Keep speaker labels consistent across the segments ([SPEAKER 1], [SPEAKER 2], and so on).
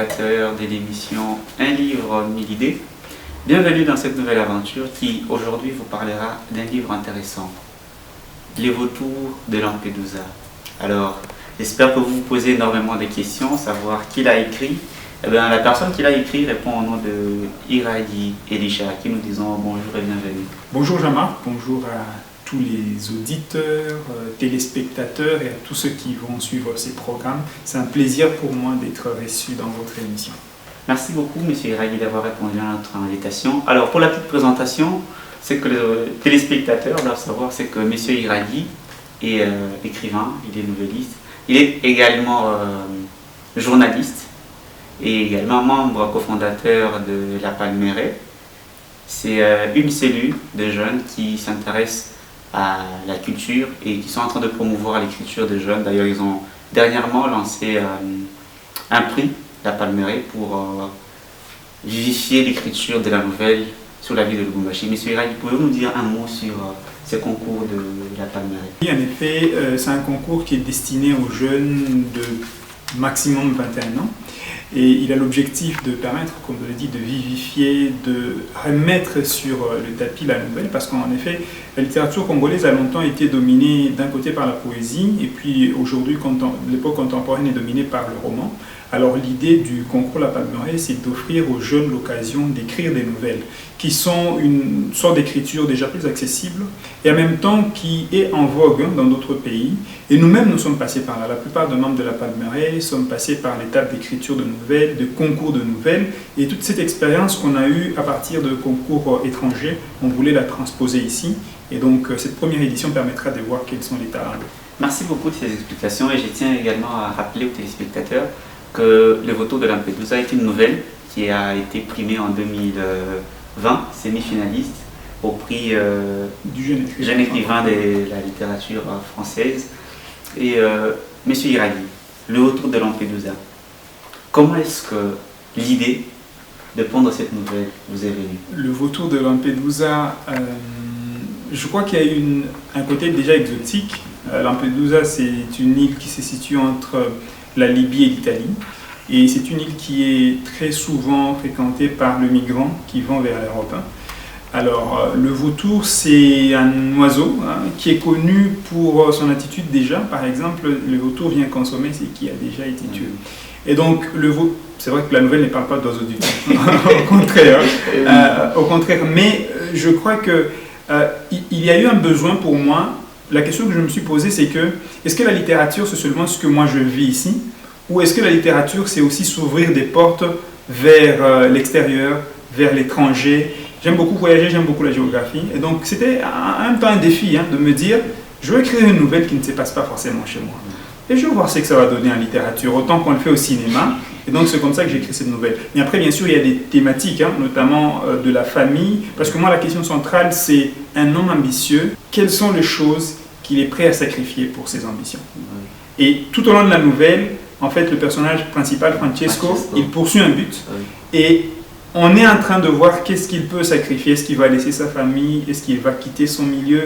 [SPEAKER 1] téléspectateurs de l'émission Un livre, 1000 idées. Bienvenue dans cette nouvelle aventure qui aujourd'hui vous parlera d'un livre intéressant, Les vautours de Lampedusa. Alors, j'espère que vous vous posez énormément de questions, savoir qui l'a écrit. Eh bien, la personne qui l'a écrit répond au nom de Iradi Elisha, à qui nous disons bonjour et bienvenue.
[SPEAKER 2] Bonjour Jean-Marc, bonjour à tous les auditeurs, téléspectateurs et à tous ceux qui vont suivre ces programmes. C'est un plaisir pour moi d'être reçu dans votre émission.
[SPEAKER 1] Merci beaucoup, M. Iradi, d'avoir répondu à notre invitation. Alors, pour la petite présentation, c'est que les téléspectateurs doivent savoir, c'est que M. Iradi est écrivain, il est nouvelliste, il est également journaliste et également membre cofondateur de La Palmeraie. C'est une cellule de jeunes qui s'intéressent à la culture et qui sont en train de promouvoir l'écriture de jeunes. D'ailleurs, ils ont dernièrement lancé un prix, La Palmeraie, pour vivifier l'écriture de la nouvelle sur la ville de Lubumbashi. Monsieur Iradi, pouvez-vous nous dire un mot sur ce concours de La Palmeraie?
[SPEAKER 2] Oui, en effet, c'est un concours qui est destiné aux jeunes de maximum 21 ans. Et il a l'objectif de permettre, comme je l'ai dit, de vivifier, de remettre sur le tapis la nouvelle, parce qu'en effet, la littérature congolaise a longtemps été dominée d'un côté par la poésie, et puis aujourd'hui, l'époque contemporaine est dominée par le roman. Alors l'idée du concours La Palmeraie, c'est d'offrir aux jeunes l'occasion d'écrire des nouvelles, qui sont une sorte d'écriture déjà plus accessible, et en même temps qui est en vogue dans d'autres pays. Et nous-mêmes, nous sommes passés par là. La plupart des membres de La Palmeraie sommes passés par l'étape d'écriture de nouvelles, de concours de nouvelles, et toute cette expérience qu'on a eue à partir de concours étrangers, on voulait la transposer ici. Et donc cette première édition permettra de voir quels sont les talents.
[SPEAKER 1] Merci beaucoup de ces explications et je tiens également à rappeler aux téléspectateurs que Les vautours de Lampedusa est une nouvelle qui a été primée en 2020, semi-finaliste au prix
[SPEAKER 2] du
[SPEAKER 1] jeune écrivain de la littérature française. Et Monsieur Iradi, Le vautour de Lampedusa, comment est-ce que l'idée de prendre cette nouvelle vous est venue?
[SPEAKER 2] Le vautour de Lampedusa, je crois qu'il y a un côté déjà exotique. Lampedusa, c'est une île qui se situe entre la Libye et l'Italie. Et c'est une île qui est très souvent fréquentée par le migrant qui vont vers l'Europe. Alors, le vautour, c'est un oiseau qui est connu pour son attitude déjà. Par exemple, le vautour vient consommer ce qui a déjà été tué. Et donc, le vautour, c'est vrai que la nouvelle ne parle pas d'oiseaux du tout. Au contraire. Mais je crois que il y a eu un besoin pour moi. La question que je me suis posée, c'est que, est-ce que la littérature, c'est seulement ce que moi je vis ici? Ou est-ce que la littérature, c'est aussi s'ouvrir des portes vers l'extérieur, vers l'étranger? J'aime beaucoup voyager, j'aime beaucoup la géographie. Et donc, c'était en même temps un défi de me dire, je veux écrire une nouvelle qui ne se passe pas forcément chez moi. Et je veux voir ce que ça va donner en littérature, autant qu'on le fait au cinéma. Et donc, c'est comme ça que j'ai écrit cette nouvelle. Mais après, bien sûr, il y a des thématiques, notamment de la famille. Parce que moi, la question centrale, c'est un homme ambitieux. Quelles sont les choses qu'il est prêt à sacrifier pour ses ambitions? Et tout au long de la nouvelle, en fait, le personnage principal, Francesco, il poursuit un but. Et on est en train de voir qu'est-ce qu'il peut sacrifier. Est-ce qu'il va laisser sa famille? Est-ce qu'il va quitter son milieu?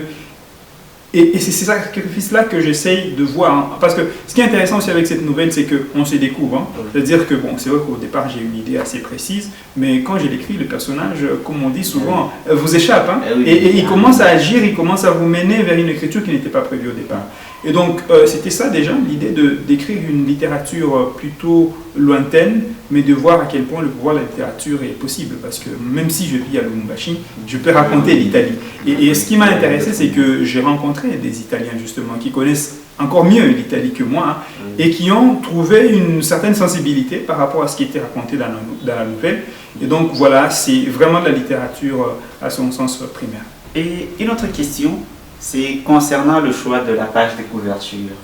[SPEAKER 2] Et c'est ces sacrifices-là que j'essaye de voir. Parce que ce qui est intéressant aussi avec cette nouvelle, c'est qu'on se découvre. C'est-à-dire que, bon, c'est vrai qu'au départ, j'ai une idée assez précise, mais quand je l'écris, le personnage, comme on dit souvent, vous échappe. Et il commence à agir, il commence à vous mener vers une écriture qui n'était pas prévue au départ. Et donc, c'était ça déjà, l'idée d'écrire une littérature plutôt lointaine, mais de voir à quel point le pouvoir de la littérature est possible. Parce que même si je vis à Lubumbashi, je peux raconter l'Italie. Et ce qui m'a intéressé, c'est que j'ai rencontré des Italiens, justement, qui connaissent encore mieux l'Italie que moi, et qui ont trouvé une certaine sensibilité par rapport à ce qui était raconté dans la nouvelle. Et donc, voilà, c'est vraiment de la littérature à son sens primaire.
[SPEAKER 1] Et une autre question, c'est concernant le choix de la page de couverture.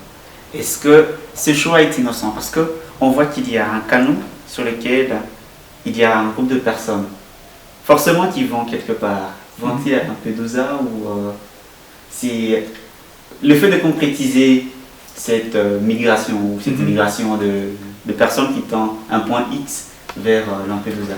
[SPEAKER 1] Est-ce que ce choix est innocent? Parce qu'on voit qu'il y a un canot sur lequel il y a un groupe de personnes, forcément qui vont quelque part. Vont-ils à Lampedusa ou c'est le fait de concrétiser cette migration ou cette migration de personnes qui tendent un point X vers Lampedusa?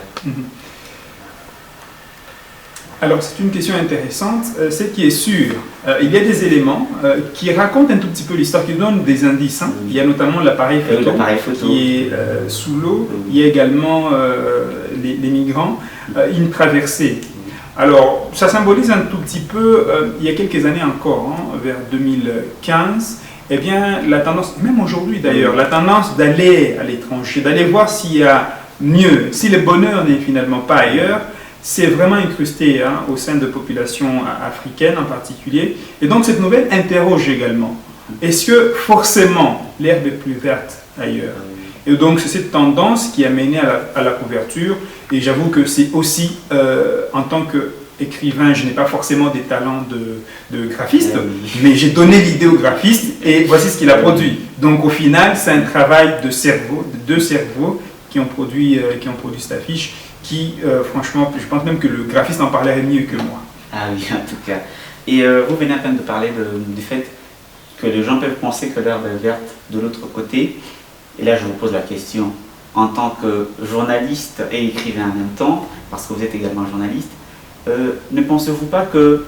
[SPEAKER 2] Alors, c'est une question intéressante. Ce qui est sûr, il y a des éléments qui racontent un tout petit peu l'histoire, qui donnent des indices. Hein. Il y a notamment l'appareil photo, qui est sous l'eau. Il y a également les migrants, une traversée. Alors, ça symbolise un tout petit peu, il y a quelques années encore, hein, vers 2015, eh bien, la tendance, même aujourd'hui d'ailleurs, la tendance d'aller à l'étranger, d'aller voir s'il y a mieux, si le bonheur n'est finalement pas ailleurs, c'est vraiment incrusté hein, au sein de populations africaines en particulier. Et donc cette nouvelle interroge également. Est-ce que forcément l'herbe est plus verte ailleurs? Et donc c'est cette tendance qui a mené à la couverture. Et j'avoue que c'est aussi, en tant qu'écrivain, je n'ai pas forcément des talents de graphiste, mais j'ai donné l'idée au graphiste et voici ce qu'il a produit. Donc au final, c'est un travail de cerveau, de deux cerveaux qui ont produit cette affiche. Qui, franchement, je pense même que le graphiste en parlerait mieux que moi.
[SPEAKER 1] Ah oui, en tout cas. Et vous venez à peine de parler du fait que les gens peuvent penser que l'herbe est verte de l'autre côté. Et là, je vous pose la question, en tant que journaliste et écrivain en même temps, parce que vous êtes également journaliste, ne pensez-vous pas que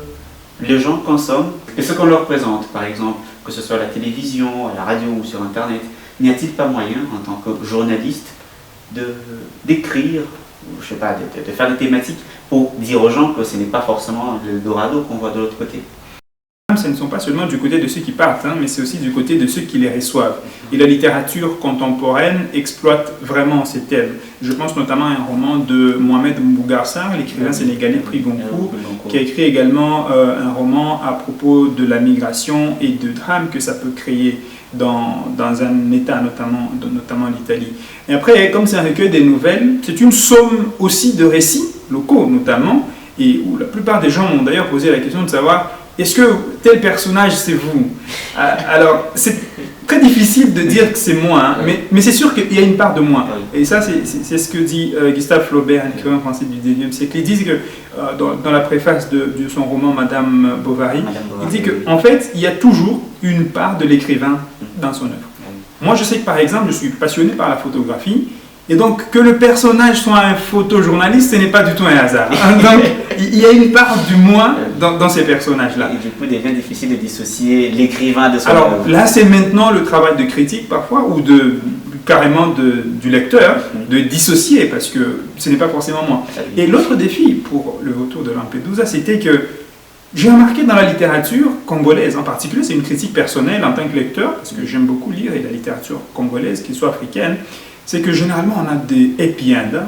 [SPEAKER 1] les gens consomment et ce qu'on leur présente, par exemple, que ce soit à la télévision, à la radio ou sur Internet, n'y a-t-il pas moyen, en tant que journaliste, d'écrire, je sais pas, de faire des thématiques pour dire aux gens que ce n'est pas forcément le Dorado qu'on voit de l'autre côté?
[SPEAKER 2] Ce ne sont pas seulement du côté de ceux qui partent, hein, mais c'est aussi du côté de ceux qui les reçoivent. Et la littérature contemporaine exploite vraiment ces thèmes. Je pense notamment à un roman de Mohamed Mbougar Sarr, l'écrivain sénégalais prix Goncourt, qui a écrit également un roman à propos de la migration et de drames que ça peut créer dans un État, notamment l'Italie. Et après, comme c'est un recueil des nouvelles, c'est une somme aussi de récits locaux, notamment, et où la plupart des gens m'ont d'ailleurs posé la question de savoir est-ce que tel personnage c'est vous? Alors, c'est très difficile de dire que c'est moi, hein, mais c'est sûr qu'il y a une part de moi. Et ça, c'est ce que dit Gustave Flaubert, un écrivain français du XIXe siècle. Il dit que, dans la préface de son roman Madame Bovary, il dit qu'en fait, il y a toujours une part de l'écrivain dans son œuvre. Moi, je sais que par exemple, je suis passionné par la photographie, et donc que le personnage soit un photojournaliste, ce n'est pas du tout un hasard. Donc, il y a une part du moi dans ces personnages-là.
[SPEAKER 1] Et du coup, il devient difficile de dissocier l'écrivain de son
[SPEAKER 2] Alors
[SPEAKER 1] œuvre.
[SPEAKER 2] là, c'est maintenant le travail de critique parfois, ou carrément du lecteur, de dissocier, parce que ce n'est pas forcément moi. Et l'autre défi pour le Vautour de Lampedusa, c'était que j'ai remarqué dans la littérature congolaise en particulier, c'est une critique personnelle en tant que lecteur, parce que j'aime beaucoup lire la littérature congolaise, qu'elle soit africaine, c'est que généralement on a des happy end,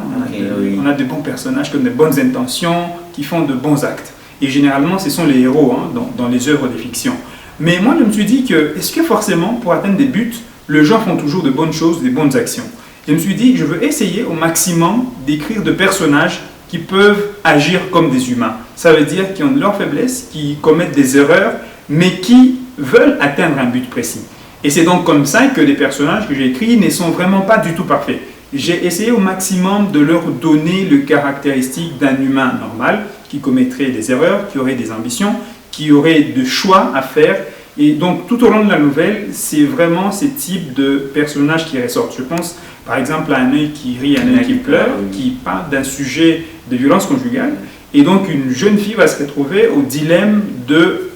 [SPEAKER 2] on a des bons personnages qui ont des bonnes intentions, qui font de bons actes. Et généralement ce sont les héros dans les œuvres de fiction. Mais moi je me suis dit que, est-ce que forcément pour atteindre des buts, les gens font toujours de bonnes choses, des bonnes actions? Je me suis dit, je veux essayer au maximum d'écrire de personnages qui peuvent agir comme des humains. Ça veut dire qu'ils ont leurs faiblesses, qui commettent des erreurs, mais qui veulent atteindre un but précis. Et c'est donc comme ça que les personnages que j'ai écrits ne sont vraiment pas du tout parfaits. J'ai essayé au maximum de leur donner le caractéristique d'un humain normal, qui commettrait des erreurs, qui aurait des ambitions, qui aurait des choix à faire. Et donc tout au long de la nouvelle, c'est vraiment ce type de personnages qui ressortent. Je pense par exemple à un œil qui rit, un œil qui pleure, qui parle d'un sujet de violence conjugale. Et donc une jeune fille va se retrouver au dilemme de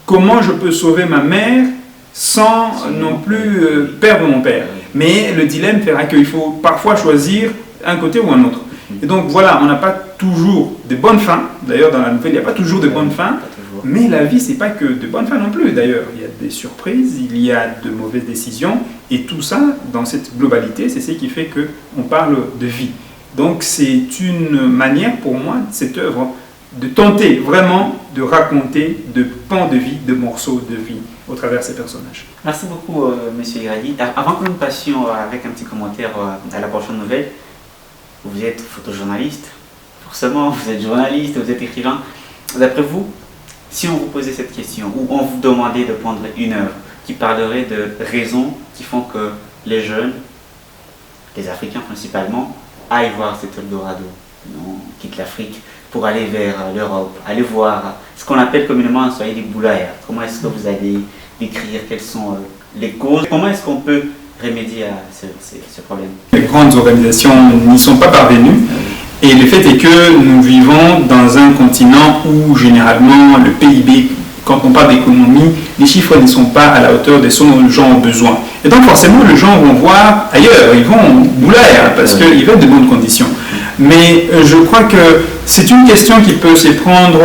[SPEAKER 2] comment je peux sauver ma mère sans non plus perdre mon père. Mais le dilemme fera qu'il faut parfois choisir un côté ou un autre. Et donc voilà, on n'a pas toujours de bonnes fins. D'ailleurs, dans la nouvelle, il n'y a pas toujours de bonnes fins. Mais la vie, c'est pas que de bonnes fins non plus. D'ailleurs, il y a des surprises, il y a de mauvaises décisions. Et tout ça, dans cette globalité, c'est ce qui fait qu'on parle de vie. Donc c'est une manière pour moi, cette œuvre, de tenter vraiment de raconter de pans de vie, de morceaux de vie au travers de ces personnages.
[SPEAKER 1] Merci beaucoup, Monsieur Iradi. Avant que nous passions avec un petit commentaire à la prochaine nouvelle, vous êtes photojournaliste, forcément, vous êtes journaliste, vous êtes écrivain. D'après vous, si on vous posait cette question, ou on vous demandait de prendre une œuvre qui parlerait de raisons qui font que les jeunes, les Africains principalement, aillent voir cet Eldorado, quittent l'Afrique pour aller vers l'Europe, aller voir ce qu'on appelle communément en Swahili Boulaya. Comment est-ce que vous allez décrire quelles sont les causes? Comment est-ce qu'on peut remédier à ce problème?
[SPEAKER 2] Les grandes organisations n'y sont pas parvenues. Et le fait est que nous vivons dans un continent où généralement le PIB, quand on parle d'économie, les chiffres ne sont pas à la hauteur de ce dont les gens ont besoin. Et donc forcément, les gens vont voir ailleurs, ils vont boulaire parce qu'ils veulent de bonnes conditions. Mais je crois que c'est une question qui peut se prendre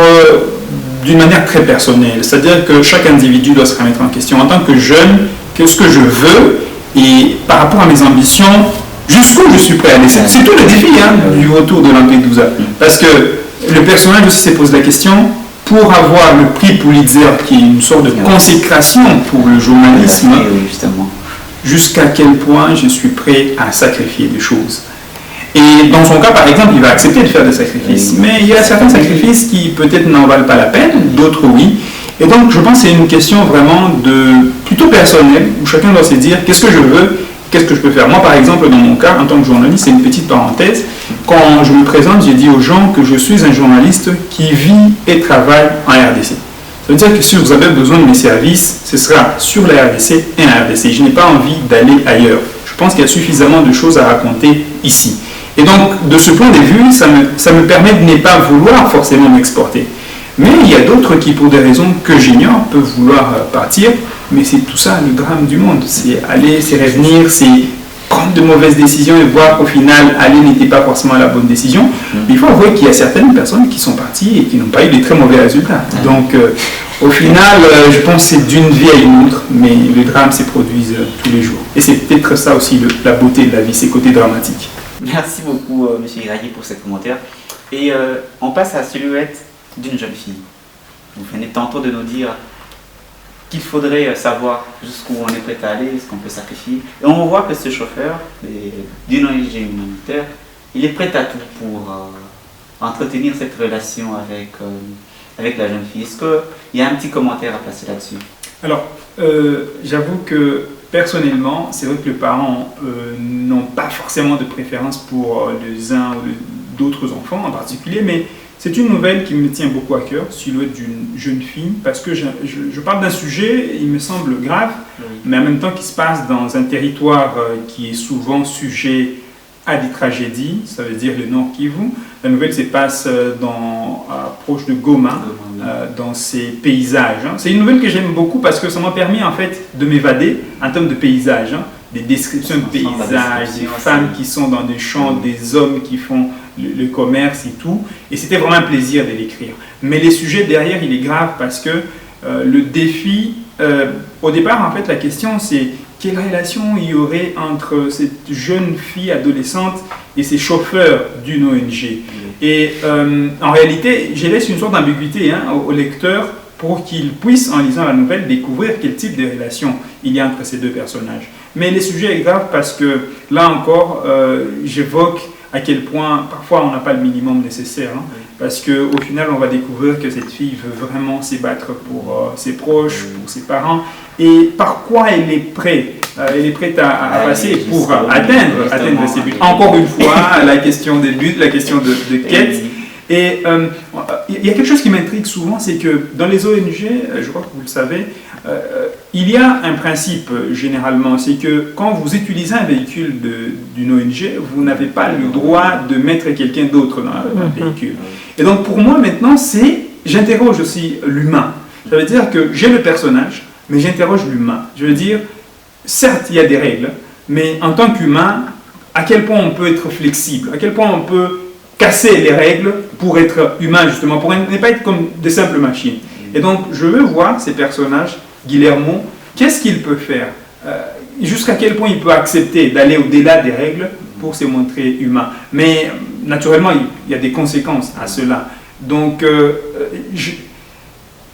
[SPEAKER 2] d'une manière très personnelle. C'est-à-dire que chaque individu doit se remettre en question. En tant que jeune, qu'est-ce que je veux? Et par rapport à mes ambitions, jusqu'où je suis prêt à aller? C'est tout le défi du retour de Lampedusa. Parce que le personnage aussi se pose la question, pour avoir le prix Pulitzer, qui est une sorte de consécration pour le journalisme, jusqu'à quel point je suis prêt à sacrifier des choses. Et dans son cas, par exemple, il va accepter de faire des sacrifices. Mais il y a certains sacrifices qui peut-être n'en valent pas la peine, d'autres oui. Et donc, je pense que c'est une question vraiment plutôt personnelle, où chacun doit se dire qu'est-ce que je veux, qu'est-ce que je peux faire. Moi, par exemple, dans mon cas, en tant que journaliste, c'est une petite parenthèse. Quand je me présente, j'ai dit aux gens que je suis un journaliste qui vit et travaille en RDC. Ça veut dire que si vous avez besoin de mes services, ce sera sur la RDC et en RDC. Je n'ai pas envie d'aller ailleurs. Je pense qu'il y a suffisamment de choses à raconter ici. Et donc, de ce point de vue, ça me permet de ne pas vouloir forcément m'exporter. Mais il y a d'autres qui, pour des raisons que j'ignore, peuvent vouloir partir. Mais c'est tout ça le drame du monde. C'est aller, c'est revenir, c'est prendre de mauvaises décisions et voir qu'au final, aller n'était pas forcément la bonne décision. Mais il faut avouer qu'il y a certaines personnes qui sont parties et qui n'ont pas eu de très mauvais résultats. Donc, au final, je pense que c'est d'une vie à une autre, mais les drames se produisent tous les jours. Et c'est peut-être ça aussi la beauté de la vie, ses côtés dramatiques.
[SPEAKER 1] Merci beaucoup, M. Iraghi, pour ce commentaire. Et on passe à la silhouette d'une jeune fille. Vous venez tantôt de nous dire qu'il faudrait savoir jusqu'où on est prêt à aller, ce qu'on peut sacrifier. Et on voit que ce chauffeur d'une ONG humanitaire, il est prêt à tout pour entretenir cette relation avec la jeune fille. Est-ce qu'il y a un petit commentaire à placer là-dessus?
[SPEAKER 2] Alors, j'avoue que personnellement, c'est vrai que les parents n'ont pas forcément de préférence pour les uns ou d'autres enfants en particulier, mais c'est une nouvelle qui me tient beaucoup à cœur, silhouette d'une jeune fille, parce que je parle d'un sujet, il me semble grave, mais en même temps qui se passe dans un territoire qui est souvent sujet à des tragédies, ça veut dire le Nord Kivu. La nouvelle se passe proche de Goma, dans ces paysages. C'est une nouvelle que j'aime beaucoup parce que ça m'a permis en fait de m'évader en termes de paysages, des descriptions de paysages, des femmes qui sont dans des champs, des hommes qui font le commerce et tout. Et c'était vraiment un plaisir de l'écrire. Mais les sujets derrière, il est grave parce que le défi, au départ en fait la question c'est quelle relation il y aurait entre cette jeune fille adolescente et ces chauffeurs d'une ONG. Et en réalité, je laisse une sorte d'ambiguïté au lecteur pour qu'il puisse, en lisant la nouvelle, découvrir quel type de relation il y a entre ces deux personnages. Mais le sujet est grave parce que, là encore, j'évoque à quel point, parfois, on n'a pas le minimum nécessaire. Parce qu'au final, on va découvrir que cette fille veut vraiment se battre pour ses proches, pour ses parents. Et par quoi elle est prête? Elle est prête à passer pour atteindre ses buts. Encore une fois, la question des buts, la question de quête. Et il y a quelque chose qui m'intrigue souvent, c'est que dans les ONG, je crois que vous le savez, il y a un principe généralement, c'est que quand vous utilisez un véhicule d'une ONG, vous n'avez pas le droit de mettre quelqu'un d'autre dans le véhicule. Et donc pour moi maintenant, j'interroge aussi l'humain. Ça veut dire que j'ai le personnage, mais j'interroge l'humain. Je veux dire, certes il y a des règles, mais en tant qu'humain, à quel point on peut être flexible, à quel point on peut casser les règles pour être humain justement, pour ne pas être comme des simples machines. Et donc je veux voir ces personnages, Guillermo, qu'est-ce qu'il peut faire, jusqu'à quel point il peut accepter d'aller au-delà des règles pour se montrer humain. Mais naturellement, il y a des conséquences à cela. Donc,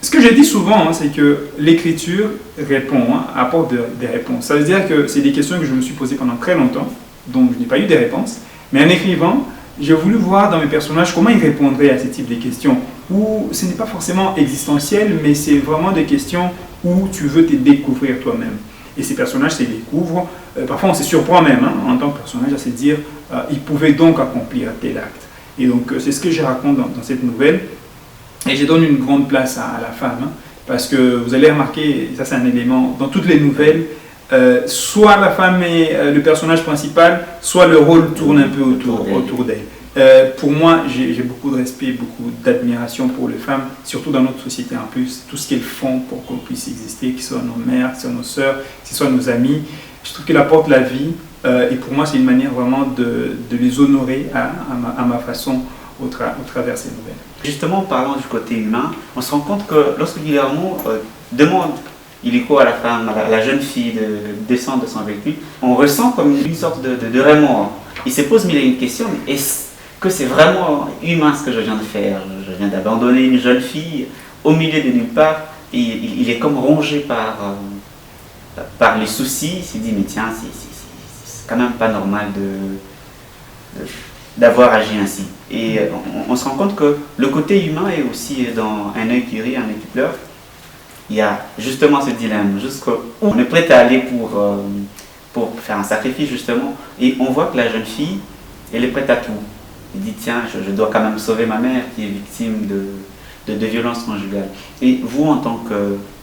[SPEAKER 2] ce que j'ai dit souvent, c'est que l'écriture répond, apporte des réponses. Ça veut dire que c'est des questions que je me suis posées pendant très longtemps, dont je n'ai pas eu de réponses. Mais en écrivant, j'ai voulu voir dans mes personnages comment ils répondraient à ce type de questions, où ce n'est pas forcément existentiel, mais c'est vraiment des questions où tu veux te découvrir toi-même. Et ces personnages se découvrent, parfois on se surprend même en tant que personnage à se dire ils pouvaient donc accomplir tel acte. Et donc c'est ce que je raconte dans cette nouvelle. Et je donne une grande place à la femme, parce que vous allez remarquer, et ça c'est un élément, dans toutes les nouvelles, soit la femme est le personnage principal, soit le rôle tourne un peu autour d'elle. Pour moi, j'ai beaucoup de respect, beaucoup d'admiration pour les femmes, surtout dans notre société en plus. Tout ce qu'elles font pour qu'on puisse exister, que ce soit nos mères, que ce soit nos sœurs, que ce soit nos amis. Je trouve qu'elles apportent la vie et pour moi, c'est une manière vraiment de les honorer à ma façon au travers ces nouvelles.
[SPEAKER 1] Justement, en parlant du côté humain, on se rend compte que lorsque Guillermo demande illico à la femme, à la jeune fille de descendre de son véhicule, on ressent comme une sorte de remords. Il se pose mille et une questions, mais est-ce que c'est vraiment humain ce que je viens de faire? Je viens d'abandonner une jeune fille au milieu de nulle part, et il est comme rongé par les soucis. Il s'est dit, mais tiens, c'est quand même pas normal d'avoir agi ainsi. Et on se rend compte que le côté humain est aussi dans un œil qui rit, un œil qui pleure. Il y a justement ce dilemme, jusqu'où on est prêt à aller pour faire un sacrifice justement, et on voit que la jeune fille, elle est prête à tout. Elle dit tiens, je dois quand même sauver ma mère qui est victime de violences conjugales. Et vous en tant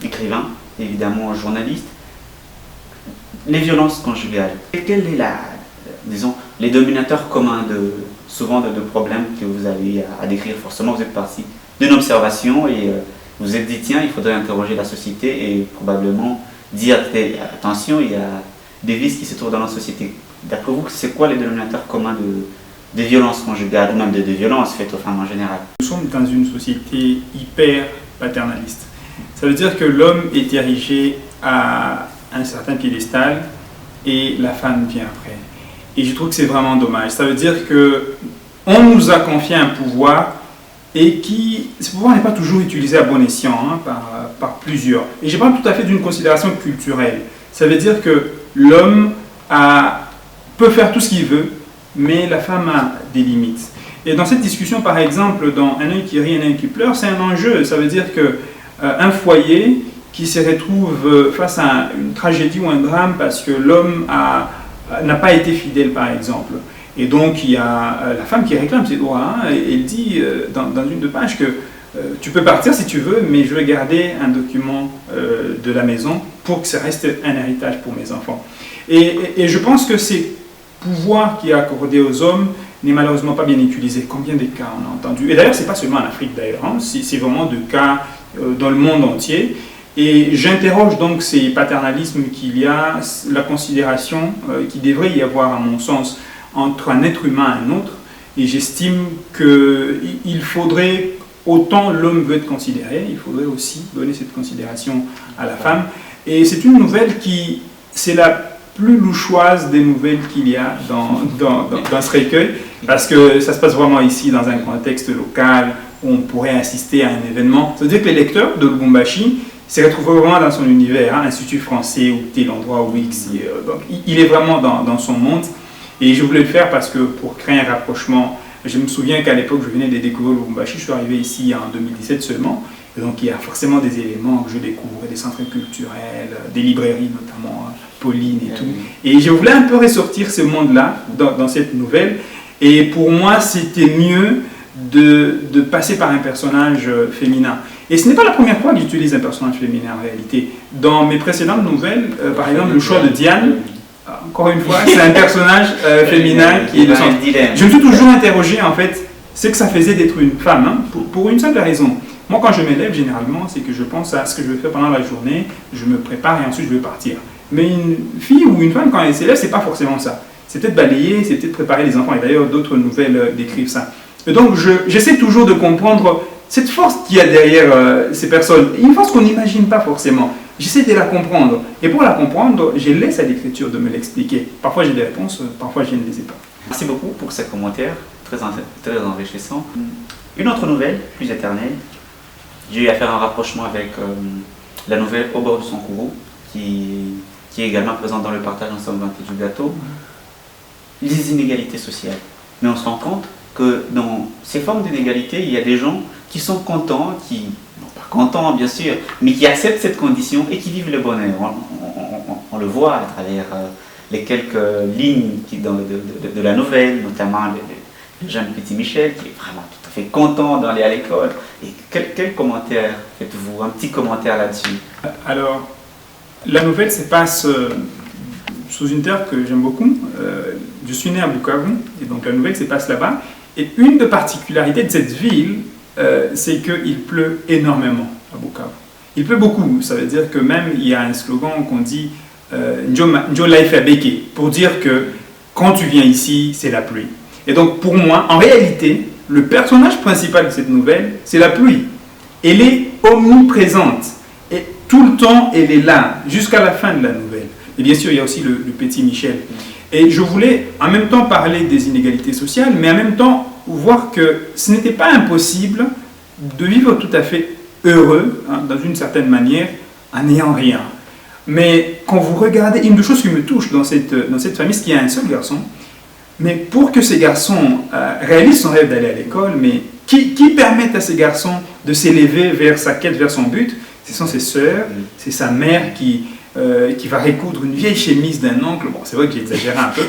[SPEAKER 1] qu'écrivain, évidemment journaliste, les violences conjugales, quel est disons, les dominateurs communs souvent de problèmes que vous avez à décrire? Forcément, vous êtes parti d'une observation et vous vous êtes dit, tiens, il faudrait interroger la société et probablement dire, attention, il y a des vices qui se trouvent dans la société. D'après vous, c'est quoi les dénominateurs communs de violences conjugales ou même de violences faites aux femmes en général?
[SPEAKER 2] Nous sommes dans une société hyper paternaliste. Ça veut dire que l'homme est érigé à un certain piédestal et la femme vient après. Et je trouve que c'est vraiment dommage. Ça veut dire qu'on nous a confié un pouvoir et ce pouvoir n'est pas toujours utilisé à bon escient par plusieurs. Et je parle tout à fait d'une considération culturelle. Ça veut dire que l'homme peut faire tout ce qu'il veut, mais la femme a des limites. Et dans cette discussion, par exemple, dans Un œil qui rit, un œil qui pleure, c'est un enjeu. Ça veut dire qu'un foyer qui se retrouve face à une tragédie ou un drame parce que l'homme n'a pas été fidèle, par exemple. Et donc, il y a la femme qui réclame ses droits. Et elle dit dans une de pages que tu peux partir si tu veux, mais je vais garder un document de la maison pour que ça reste un héritage pour mes enfants. Et je pense que ces pouvoirs qui est accordé aux hommes n'est malheureusement pas bien utilisé. Combien de cas on a entendu? Et d'ailleurs, ce n'est pas seulement en Afrique, d'ailleurs. C'est vraiment de cas dans le monde entier. Et j'interroge donc ces paternalismes qu'il y a, la considération qu'il devrait y avoir, à mon sens, entre un être humain et un autre. Et j'estime qu'il faudrait, autant l'homme veut être considéré, il faudrait aussi donner cette considération à la femme. Et c'est une nouvelle c'est la plus louchoise des nouvelles qu'il y a dans ce recueil, parce que ça se passe vraiment ici dans un contexte local où on pourrait assister à un événement. Ça veut dire que les lecteurs de Lubumbashi se retrouvent vraiment dans son univers, Institut français ou tel endroit où donc il est vraiment dans son monde. Et je voulais le faire parce que pour créer un rapprochement, je me souviens qu'à l'époque, je venais de découvrir Lubumbashi, je suis arrivé ici en 2017 seulement. Et donc il y a forcément des éléments que je découvre, des centres culturels, des librairies notamment, Pauline et tout. Et je voulais un peu ressortir ce monde-là dans cette nouvelle. Et pour moi, c'était mieux de passer par un personnage féminin. Et ce n'est pas la première fois que j'utilise un personnage féminin en réalité. Dans mes précédentes nouvelles, par exemple, le choix de Diane, encore une fois, c'est un personnage féminin qui est de son... Je me suis toujours interrogé en fait, ce que ça faisait d'être une femme, pour une simple raison. Moi, quand je m'élève, généralement, c'est que je pense à ce que je vais faire pendant la journée, je me prépare et ensuite je vais partir. Mais une fille ou une femme, quand elle s'élève, c'est pas forcément ça. C'est peut-être balayer, c'est peut-être préparer les enfants. Et d'ailleurs, d'autres nouvelles décrivent ça. Et donc, j'essaie toujours de comprendre cette force qu'il y a derrière ces personnes. Une force qu'on n'imagine pas forcément. J'essaie de la comprendre. Et pour la comprendre, je laisse à l'écriture de me l'expliquer. Parfois, j'ai des réponses, parfois, je ne les ai pas.
[SPEAKER 1] Merci beaucoup pour ces commentaires très enrichissants. Une autre nouvelle, plus éternelle. J'ai eu à faire un rapprochement avec la nouvelle Au bord de son courroux, qui est également présente dans le partage ensanglanté du gâteau. Les inégalités sociales. Mais on se rend compte que dans ces formes d'inégalité, il y a des gens qui sont contents, non pas contents bien sûr, mais qui acceptent cette condition et qui vivent le bonheur. On le voit à travers les quelques lignes de la nouvelle, notamment le jeune petit Michel qui est vraiment tout à fait content d'aller à l'école. Et quel commentaire faites-vous? Un petit commentaire là-dessus.
[SPEAKER 2] Alors, la nouvelle se passe sous une terre que j'aime beaucoup. Je suis né à Bukavu, et donc la nouvelle se passe là-bas. Et une des particularités de cette ville, c'est qu'il pleut énormément à Bukavu. Il pleut beaucoup, ça veut dire que même il y a un slogan qu'on dit Njo Life Abeke, pour dire que quand tu viens ici, c'est la pluie. Et donc pour moi, en réalité, le personnage principal de cette nouvelle, c'est la pluie. Elle est omniprésente. Et tout le temps, elle est là, jusqu'à la fin de la nouvelle. Et bien sûr, il y a aussi le petit Michel. Et je voulais en même temps parler des inégalités sociales, mais en même temps voir que ce n'était pas impossible de vivre tout à fait heureux, hein, dans une certaine manière, en n'ayant rien. Mais quand vous regardez, une des choses qui me touche dans cette famille, c'est qu'il y a un seul garçon, mais pour que ces garçons réalisent son rêve d'aller à l'école, mais qui permettent à ces garçons de s'élever vers sa quête, vers son but, ce sont ses sœurs, c'est sa mère qui va recoudre une vieille chemise d'un oncle. Bon, c'est vrai que j'ai exagéré un peu,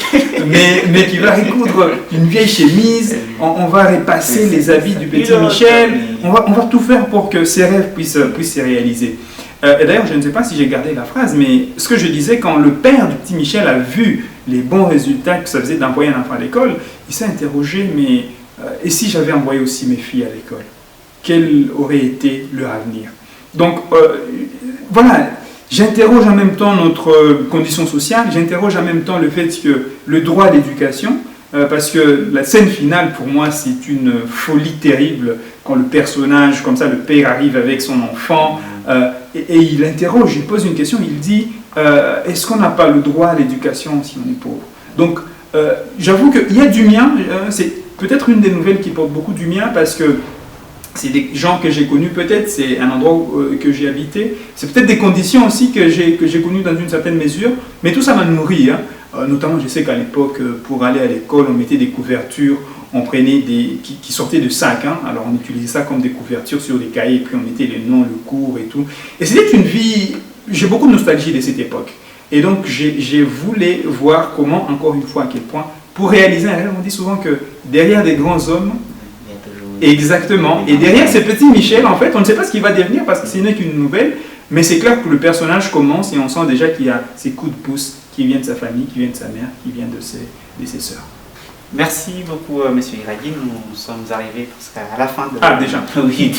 [SPEAKER 2] mais qui va recoudre une vieille chemise. On va repasser les habits du petit Michel. On va tout faire pour que ses rêves puissent se réaliser. Et d'ailleurs, je ne sais pas si j'ai gardé la phrase, mais ce que je disais, quand le père du petit Michel a vu les bons résultats que ça faisait d'envoyer un enfant à l'école, il s'est interrogé, mais et si j'avais envoyé aussi mes filles à l'école? Quel aurait été leur avenir? Donc, voilà. J'interroge en même temps notre condition sociale, j'interroge en même temps le fait que le droit à l'éducation, parce que la scène finale, pour moi, c'est une folie terrible quand le personnage, comme ça, le père arrive avec son enfant, et il interroge, il pose une question, il dit est-ce qu'on n'a pas le droit à l'éducation si on est pauvre? Donc, j'avoue qu'il y a du mien, c'est peut-être une des nouvelles qui porte beaucoup du mien, parce que c'est des gens que j'ai connus, peut-être, c'est un endroit que j'ai habité, c'est peut-être des conditions aussi que j'ai connues dans une certaine mesure, mais tout ça m'a nourri. Hein. Notamment, je sais qu'à l'époque, pour aller à l'école, on mettait des couvertures, on prenait qui sortaient de sacs, hein. Alors on utilisait ça comme des couvertures sur des cahiers, puis on mettait les noms, le cours et tout. Et c'était une vie, j'ai beaucoup de nostalgie de cette époque. Et donc, j'ai voulu voir comment, encore une fois, à quel point, pour réaliser un rêve, on dit souvent que derrière des grands hommes, exactement. Et derrière ce petit Michel, en fait, on ne sait pas ce qu'il va devenir parce que ce n'est qu'une nouvelle, mais c'est clair que le personnage commence et on sent déjà qu'il y a ses coups de pouce qui viennent de sa famille, qui viennent de sa mère, qui viennent de ses sœurs.
[SPEAKER 1] Merci beaucoup, Monsieur Iragui. Nous sommes arrivés presque à la fin
[SPEAKER 2] déjà.
[SPEAKER 1] Oui,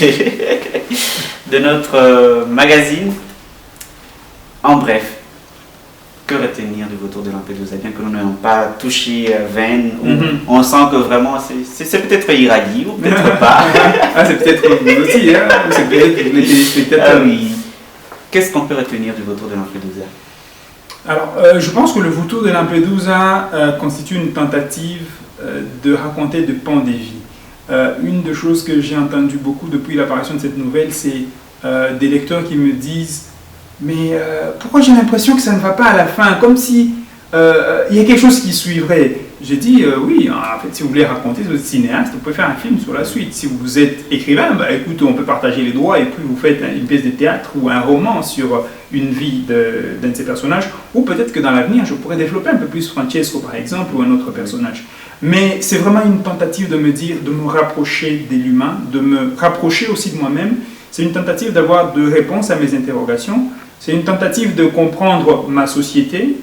[SPEAKER 1] de notre magazine. En bref, que retenir du vautour de Lampedusa, bien que nous n'ayons pas touché veine, on sent que vraiment c'est peut-être Iragui ou peut-être pas.
[SPEAKER 2] C'est peut-être vous aussi, hein, c'est peut-être les téléspectateurs.
[SPEAKER 1] Oui. Qu'est-ce qu'on peut retenir du vautour de Lampedusa?
[SPEAKER 2] Alors, je pense que le vautour de Lampedusa constitue une tentative de raconter de pans des vies. Une des choses que j'ai entendu beaucoup depuis l'apparition de cette nouvelle, c'est des lecteurs qui me disent mais pourquoi j'ai l'impression que ça ne va pas à la fin, comme si il y a quelque chose qui suivrait. J'ai dit oui, en fait, si vous voulez raconter, si vous êtes cinéaste, vous pouvez faire un film sur la suite. Si vous êtes écrivain, bah, écoute, on peut partager les droits et puis vous faites une pièce de théâtre ou un roman sur une vie d'un de ces personnages. Ou peut-être que dans l'avenir, je pourrais développer un peu plus Francesco, par exemple, ou un autre personnage. Mais c'est vraiment une tentative de me dire, de me rapprocher de l'humain, de me rapprocher aussi de moi-même. C'est une tentative d'avoir de réponses à mes interrogations. C'est une tentative de comprendre ma société,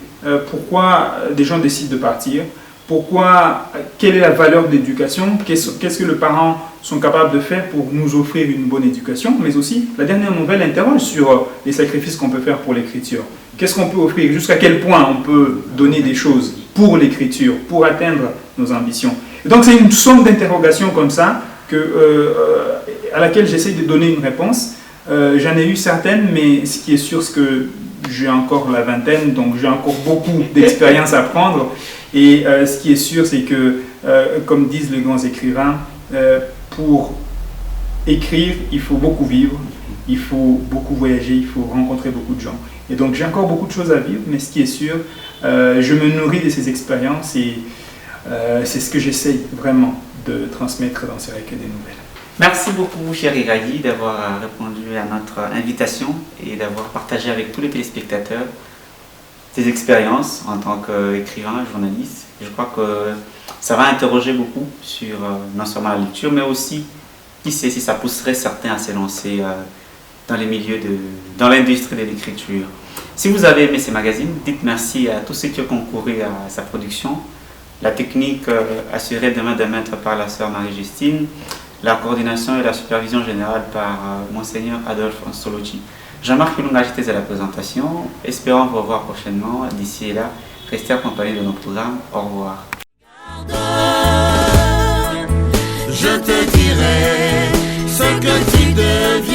[SPEAKER 2] pourquoi des gens décident de partir, pourquoi, quelle est la valeur de l'éducation, qu'est-ce que les parents sont capables de faire pour nous offrir une bonne éducation, mais aussi la dernière nouvelle interroge sur les sacrifices qu'on peut faire pour l'écriture. Qu'est-ce qu'on peut offrir, jusqu'à quel point on peut donner des choses pour l'écriture, pour atteindre nos ambitions. Et donc c'est une somme d'interrogations comme ça à laquelle j'essaie de donner une réponse. J'en ai eu certaines, mais ce qui est sûr, c'est que j'ai encore la vingtaine, donc j'ai encore beaucoup d'expérience à prendre. Et ce qui est sûr, c'est que, comme disent les grands écrivains, pour écrire, il faut beaucoup vivre, il faut beaucoup voyager, il faut rencontrer beaucoup de gens. Et donc j'ai encore beaucoup de choses à vivre, mais ce qui est sûr, je me nourris de ces expériences et c'est ce que j'essaye vraiment de transmettre dans ce recueil des nouvelles.
[SPEAKER 1] Merci beaucoup, cher Iragui, d'avoir répondu à notre invitation et d'avoir partagé avec tous les téléspectateurs tes expériences en tant qu'écrivain, journaliste. Je crois que ça va interroger beaucoup sur non seulement la lecture, mais aussi, qui sait, si ça pousserait certains à se lancer dans les milieux dans l'industrie de l'écriture. Si vous avez aimé ces magazines, dites merci à tous ceux qui ont concouru à sa production. La technique assurée de main de maître par la sœur Marie-Justine, la coordination et la supervision générale par Monseigneur Adolphe Anstolochi. Jean-Marc Ilunga, j'étais à la présentation. Espérons vous revoir prochainement. D'ici et là, restez accompagnés de nos programmes. Au revoir.
[SPEAKER 3] Je te dirai ce que tu deviens.